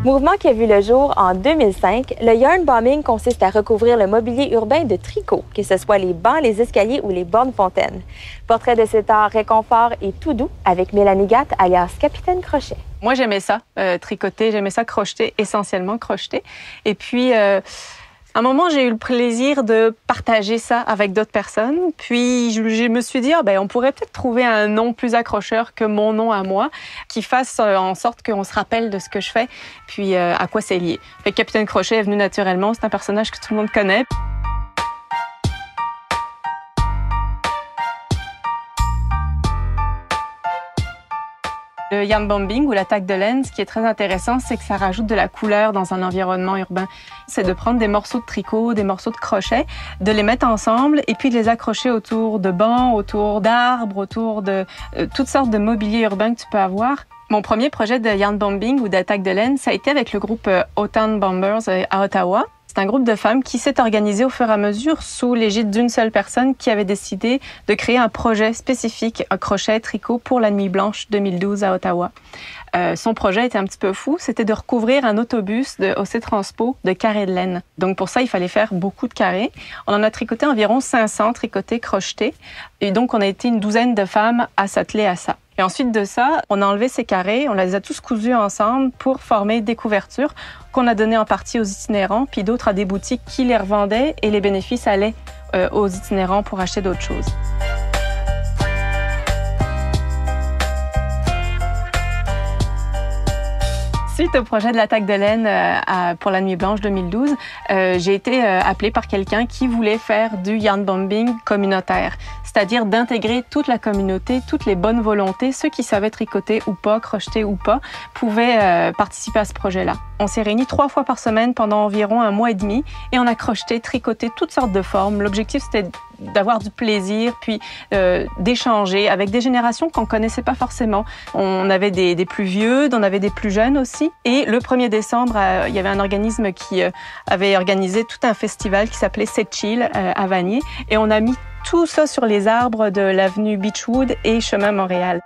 Mouvement qui a vu le jour en 2005, le yarn bombing consiste à recouvrir le mobilier urbain de tricot, que ce soit les bancs, les escaliers ou les bornes fontaines. Portrait de cet art réconfort et tout doux avec Mélanie Gatt, alias Capitaine Crochet. Moi, j'aimais ça, tricoter, j'aimais ça crocheter, essentiellement crocheter. Et puis, à un moment, j'ai eu le plaisir de partager ça avec d'autres personnes. Puis, je me suis dit, on pourrait peut-être trouver un nom plus accrocheur que mon nom à moi, qui fasse en sorte qu'on se rappelle de ce que je fais, puis à quoi c'est lié. Fait que Capitaine Crochet est venu naturellement. C'est un personnage que tout le monde connaît. Le yarn bombing ou l'attaque de laine, ce qui est très intéressant, c'est que ça rajoute de la couleur dans un environnement urbain. C'est de prendre des morceaux de tricot, des morceaux de crochet, de les mettre ensemble et puis de les accrocher autour de bancs, autour d'arbres, autour de toutes sortes de mobilier urbain que tu peux avoir. Mon premier projet de yarn bombing ou d'attaque de laine, ça a été avec le groupe Autumn Bombers à Ottawa. C'est un groupe de femmes qui s'est organisé au fur et à mesure sous l'égide d'une seule personne qui avait décidé de créer un projet spécifique, un crochet tricot pour la Nuit Blanche 2012 à Ottawa. Son projet était un petit peu fou, c'était de recouvrir un autobus de OC Transpo de carrés de laine. Donc pour ça, il fallait faire beaucoup de carrés. On en a tricoté environ 500 tricotés, crochetés. Et donc on a été une douzaine de femmes à s'atteler à ça. Et ensuite de ça, on a enlevé ces carrés, on les a tous cousus ensemble pour former des couvertures qu'on a données en partie aux itinérants, puis d'autres à des boutiques qui les revendaient et les bénéfices allaient aux itinérants pour acheter d'autres choses. Suite au projet de l'attaque de laine pour la Nuit Blanche 2012, j'ai été appelée par quelqu'un qui voulait faire du yarn bombing communautaire, c'est-à-dire d'intégrer toute la communauté, toutes les bonnes volontés, ceux qui savaient tricoter ou pas, crocheter ou pas, pouvaient participer à ce projet-là. On s'est réunis 3 fois par semaine pendant environ 1 mois et demi et on a crocheté, tricoté toutes sortes de formes. L'objectif, c'était d'avoir du plaisir, puis d'échanger avec des générations qu'on connaissait pas forcément. On avait des plus vieux, on avait des plus jeunes aussi. Et le 1er décembre, il y avait un organisme qui avait organisé tout un festival qui s'appelait C'est Chill à Vanier. Et on a mis tout ça sur les arbres de l'avenue Beechwood et Chemin Montréal.